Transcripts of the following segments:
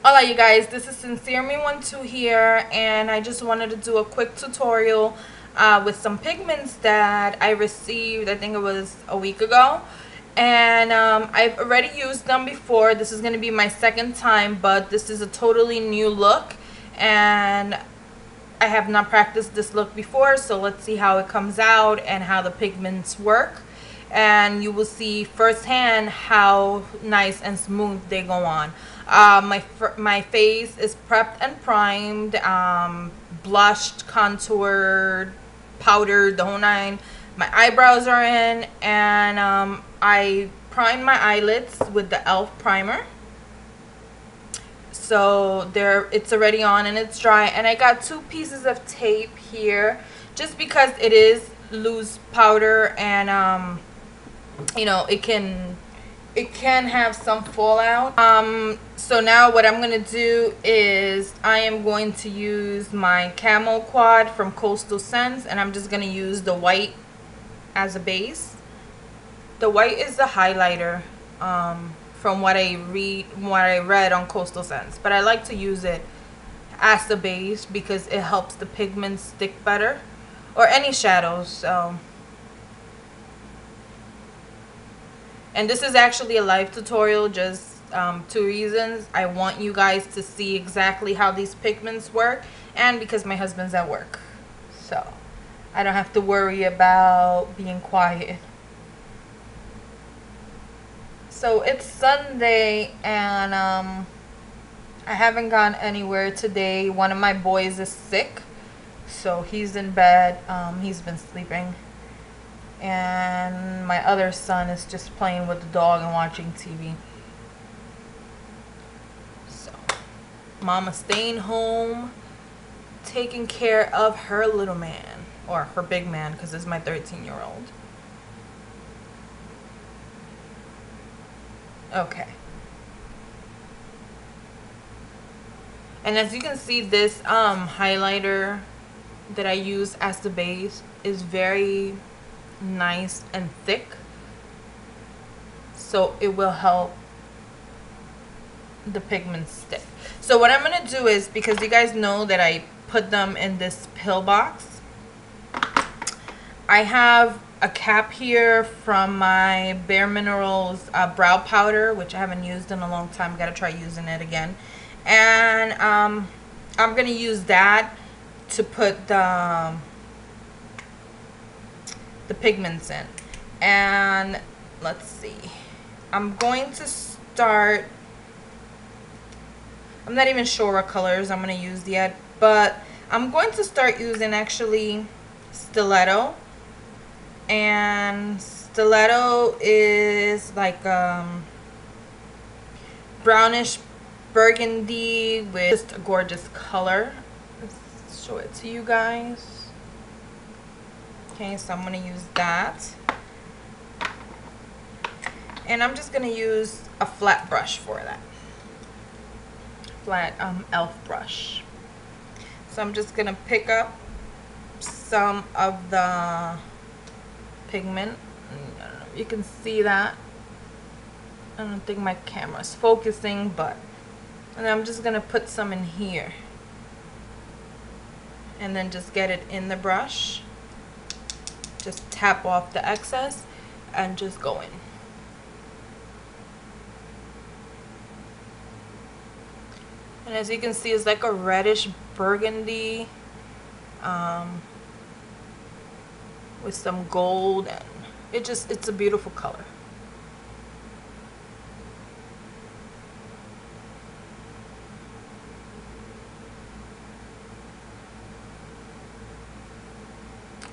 Hola you guys, this is SincereMe12 here, and I just wanted to do a quick tutorial with some pigments that I received. I think it was a week ago, and I've already used them before. This is going to be my second time, but this is a totally new look, and I have not practiced this look before, so let's see how it comes out and how the pigments work, and you will see firsthand how nice and smooth they go on. My face is prepped and primed, blushed, contoured, powdered, the whole nine. My eyebrows are in, and I primed my eyelids with the e.l.f. primer. So it's already on and it's dry, and I got 2 pieces of tape here just because it is loose powder, and you know, it can have some fallout. So now what I'm gonna do is I am going to use my Camo Quad from Coastal Scents, and I'm just gonna use the white as a base. The white is the highlighter, from what I read on Coastal Scents, but I like to use it as the base because it helps the pigments stick better, or any shadows. So, and this is actually a live tutorial, just 2 reasons. I want you guys to see exactly how these pigments work, and because my husband's at work, so I don't have to worry about being quiet. So it's Sunday, and I haven't gone anywhere today. One of my boys is sick, so he's in bed. He's been sleeping, and my other son is just playing with the dog and watching TV. So Mama's staying home, taking care of her little man, or her big man, because it's my 13-year-old. Okay. And as you can see, this highlighter that I use as the base is very nice and thick, so it will help the pigments stick. So what I'm gonna do is, because you guys know that I put them in this pill box, I have a cap here from my Bare Minerals brow powder, which I haven't used in a long time. Gotta try using it again. And I'm gonna use that to put the pigments in. And let's see, I'm going to start, I'm not even sure what colors I'm gonna use yet, but I'm going to start using actually Stiletto. And Stiletto is like brownish burgundy with just a gorgeous color. Let's show it to you guys. Okay, so I'm gonna use that, and I'm just gonna use a flat brush for that. Flat e.l.f. brush. So I'm just gonna pick up some of the pigment. I don't know if you can see that. I don't think my camera's focusing, but, and I'm just gonna put some in here, and then just get it in the brush. Just tap off the excess and just go in. And as you can see, it's like a reddish burgundy with some gold, and it's a beautiful color.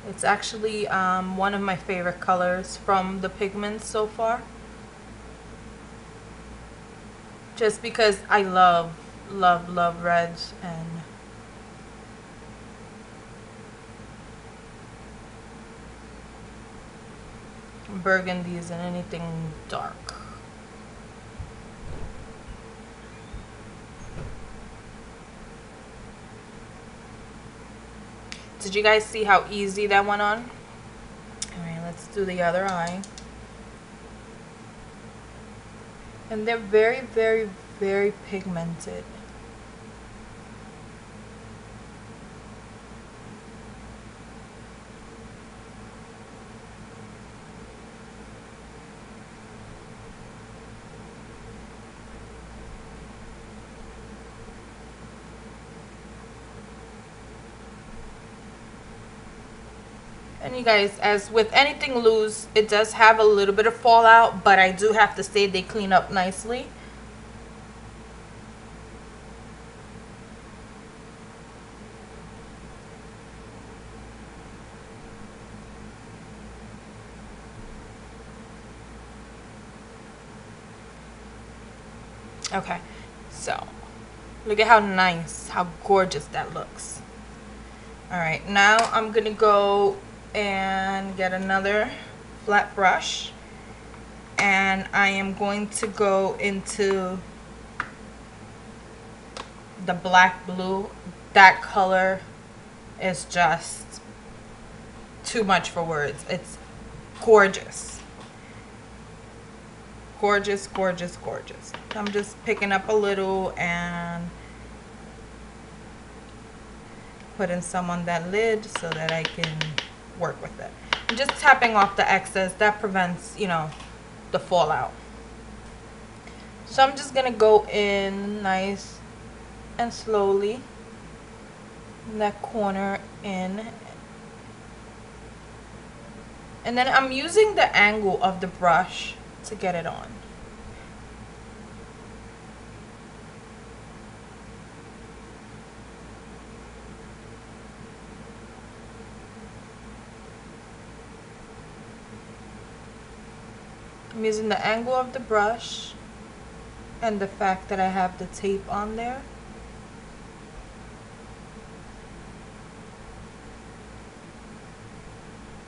It's actually one of my favorite colors from the pigments so far, just because I love reds and burgundies and anything dark. Did you guys see how easy that went on? Alright, let's do the other eye. And they're very, very, very pigmented. And you guys, as with anything loose, it does have a little bit of fallout, but I do have to say they clean up nicely. Okay, so look at how nice, how gorgeous that looks. All right, now I'm gonna go and get another flat brush, and I am going to go into the black blue. That color is just too much for words. It's gorgeous. Gorgeous, gorgeous, gorgeous. I'm just picking up a little and putting some on that lid so that I can work with it. I'm just tapping off the excess. That prevents, you know, the fallout. So I'm just gonna go in nice and slowly in that corner in, and then I'm using the angle of the brush to get it on. I'm using the angle of the brush and the fact that I have the tape on there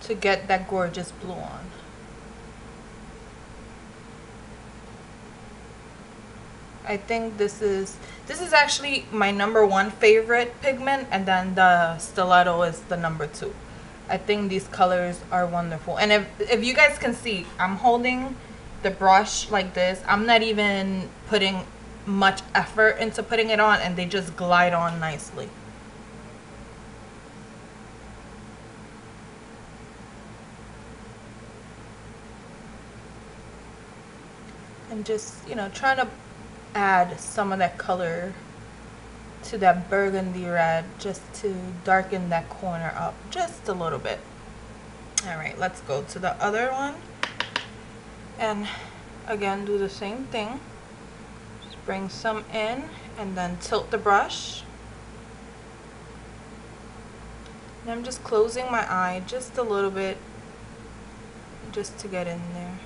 to get that gorgeous blue on. I think this is actually my #1 favorite pigment, and then the stiletto is the #2. I think these colors are wonderful. And if you guys can see, I'm holding the brush like this. I'm not even putting much effort into putting it on, and they just glide on nicely. And just, you know, trying to add some of that color to that burgundy red just to darken that corner up just a little bit. All right, let's go to the other one and again do the same thing. Just bring some in and then tilt the brush. And I'm just closing my eye just a little bit just to get in there.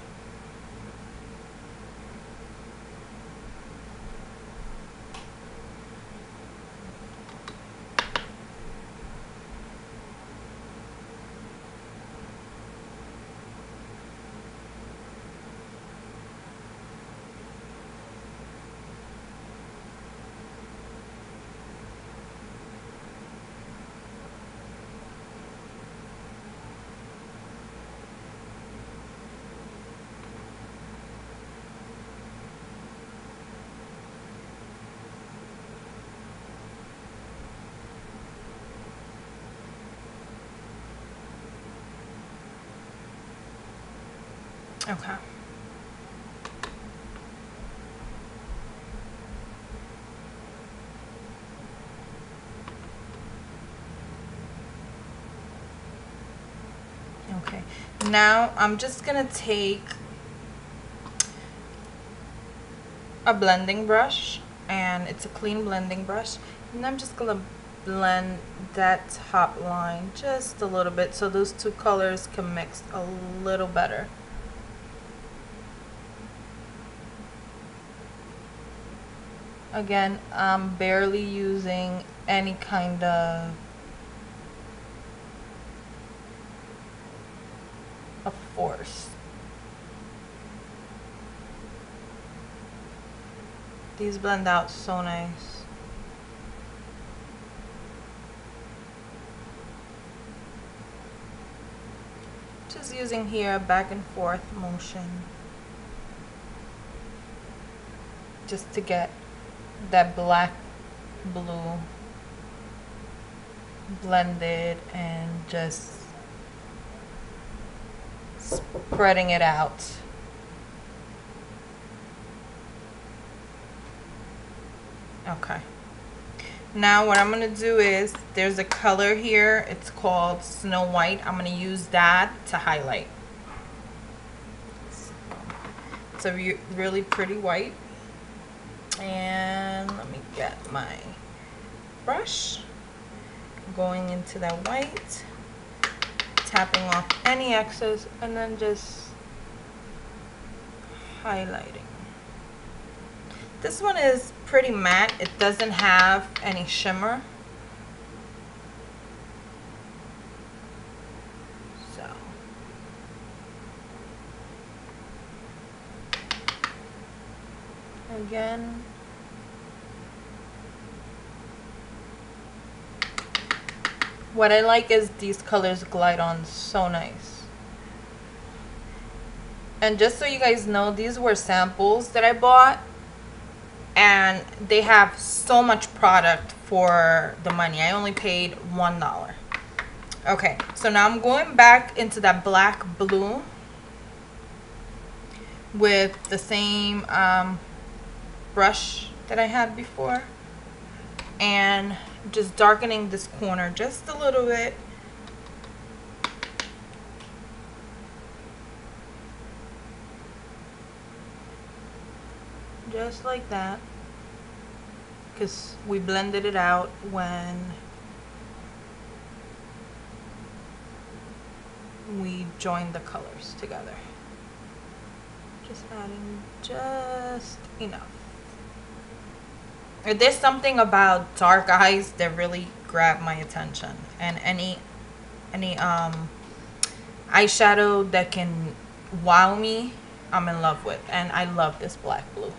Okay. Okay. Now I'm just gonna take a blending brush, and it's a clean blending brush, and I'm just gonna blend that top line just a little bit so those two colors can mix a little better. Again, I'm barely using any kind of force. These blend out so nice. Just using here a back and forth motion just to get that black blue blended and just spreading it out. Okay, Now what I'm going to do is, there's a color here, it's called Snow White. I'm going to use that to highlight. It's a really pretty white. And let me get my brush, going into that white, tapping off any excess, and then just highlighting. This one is pretty matte. It doesn't have any shimmer. So again, what I like is these colors glide on so nice. And just so you guys know, these were samples that I bought, and they have so much product for the money. I only paid $1. Okay, so now I'm going back into that black blue with the same brush that I had before, and just darkening this corner just a little bit. Just like that, because we blended it out when we joined the colors together. Just adding just enough. There's something about dark eyes that really grab my attention, and any eyeshadow that can wow me, I'm in love with, and I love this black blue.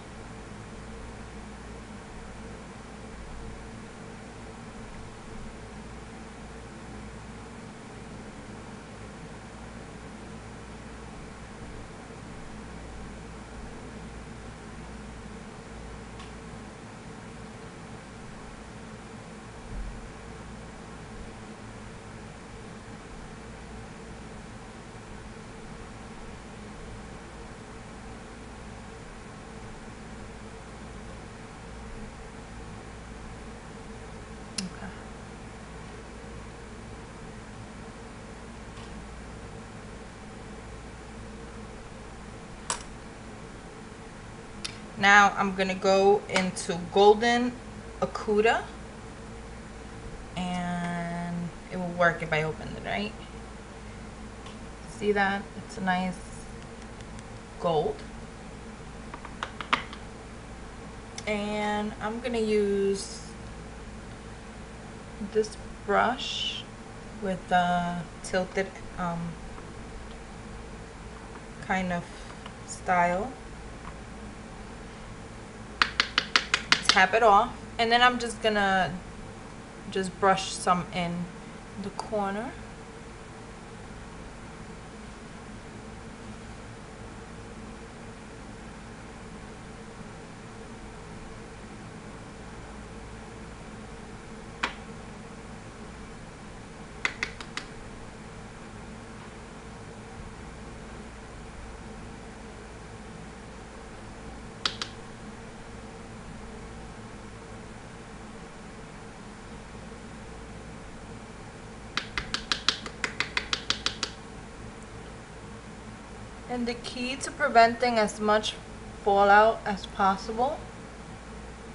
Now I'm gonna go into Golden Akuta, and it will work if I open it, right? See that? It's a nice gold. And I'm gonna use this brush with the tilted kind of style. Tap it off, and then I'm just gonna brush some in the corner. And the key to preventing as much fallout as possible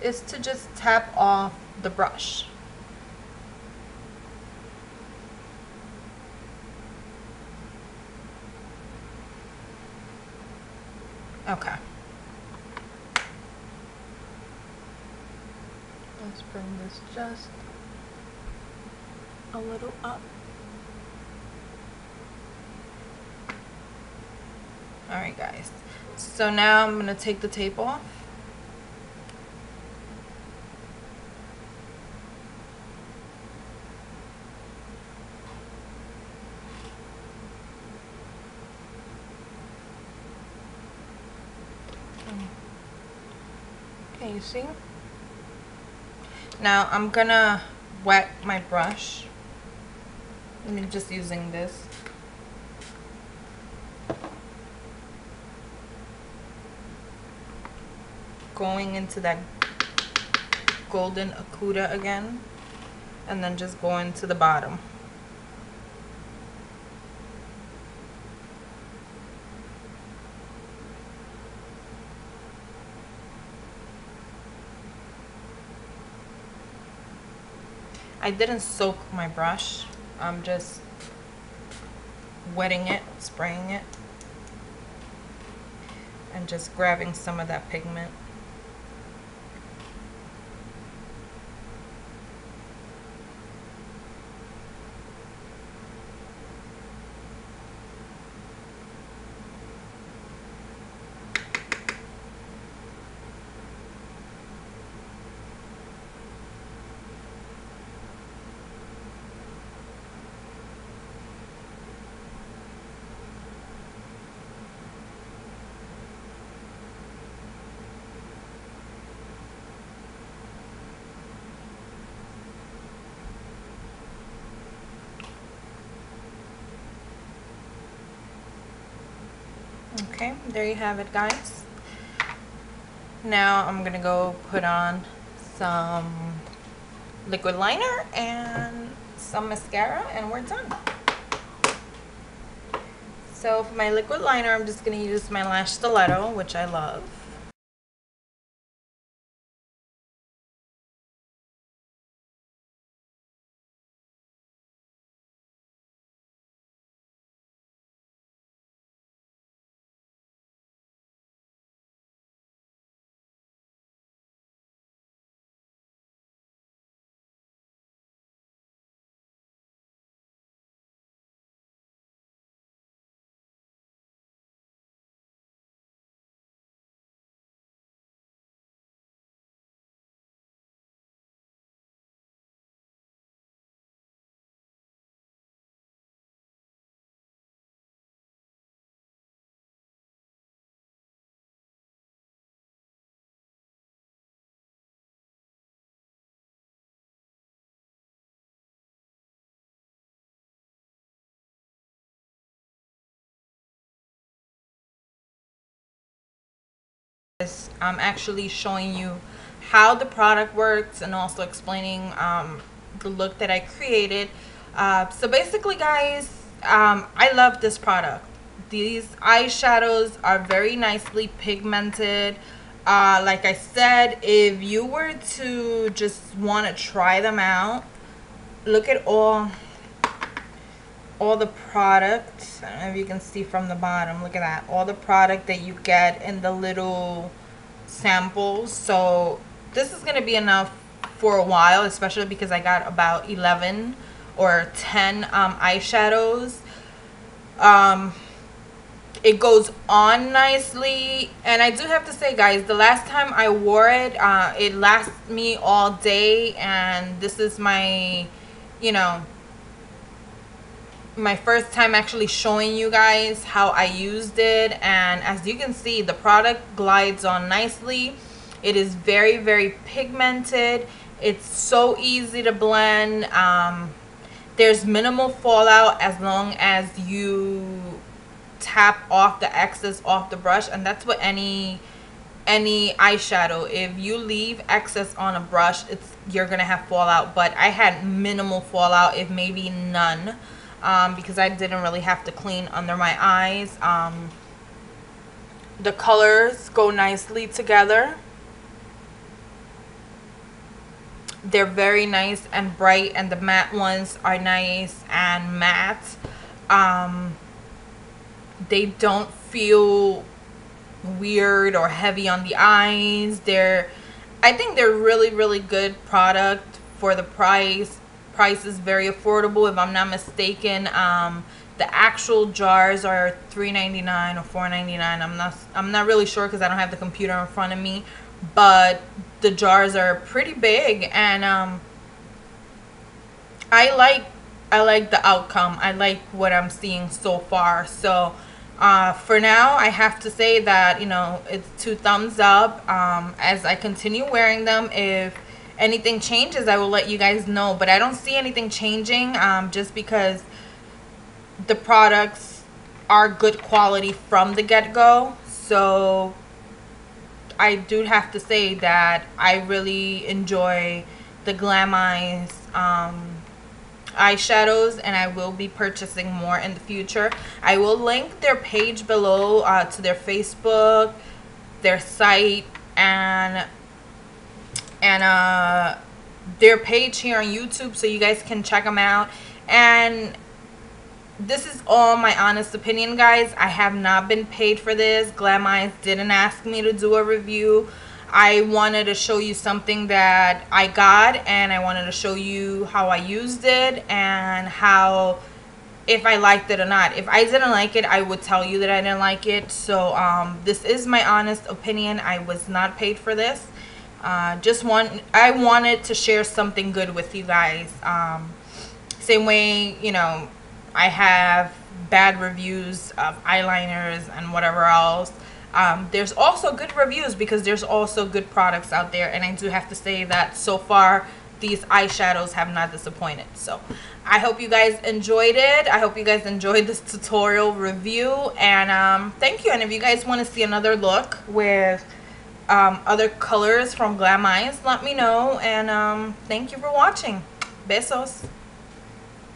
is to just tap off the brush. Okay. Let's bring this just a little up. Alright guys, so now I'm going to take the tape off. Okay, you see? Now I'm going to wet my brush. I'm just using this. Going into that golden akuda again, and then just go into the bottom. I didn't soak my brush. I'm just wetting it, spraying it, and just grabbing some of that pigment. Okay, there you have it, guys. Now I'm gonna go put on some liquid liner and some mascara, and we're done. So for my liquid liner, I'm just gonna use my lash stiletto, which I love. I'm actually showing you how the product works and also explaining the look that I created. So basically, guys, I love this product. These eyeshadows are very nicely pigmented. Like I said, if you were to just want to try them out, look at all the product. I don't know if you can see from the bottom. Look at that, all the product that you get in the little samples. So this is going to be enough for a while, especially because I got about 11 or 10 eyeshadows. It goes on nicely, and I do have to say, guys, the last time I wore it, it lasts me all day, and this is my, you know, my first time actually showing you guys how I used it. And as you can see, the product glides on nicely. It is very, very pigmented. It's so easy to blend. There's minimal fallout as long as you tap off the excess off the brush, and that's what any eyeshadow, if you leave excess on a brush, you're gonna have fallout. But I had minimal fallout, if maybe none, because I didn't really have to clean under my eyes. The colors go nicely together. They're very nice and bright, and the matte ones are nice and matte. They don't feel weird or heavy on the eyes. I think they're really, really good product for the price. Price is very affordable, if I'm not mistaken. The actual jars are $3.99 or $4.99. I'm not really sure because I don't have the computer in front of me, but the jars are pretty big, and I like the outcome. I like what I'm seeing so far. So for now, I have to say that, you know, it's 2 thumbs up. As I continue wearing them, if anything changes, I will let you guys know, but I don't see anything changing, just because the products are good quality from the get-go. So I do have to say that I really enjoy the Glam Eyes eyeshadows, and I will be purchasing more in the future. I will link their page below to their Facebook, their site, and their page here on YouTube, so you guys can check them out. And this is all my honest opinion, guys. I have not been paid for this. Glam Eyes didn't ask me to do a review. I wanted to show you something that I got, and I wanted to show you how I used it and how, if I liked it or not. If I didn't like it, I would tell you that I didn't like it. So this is my honest opinion. I was not paid for this. I wanted to share something good with you guys. Same way, you know, I have bad reviews of eyeliners and whatever else. There's also good reviews because there's also good products out there, and I do have to say that so far these eyeshadows have not disappointed. So I hope you guys enjoyed it. I hope you guys enjoyed this tutorial review, and thank you. And if you guys want to see another look with other colors from Glam Eyes, let me know. And thank you for watching. Besos.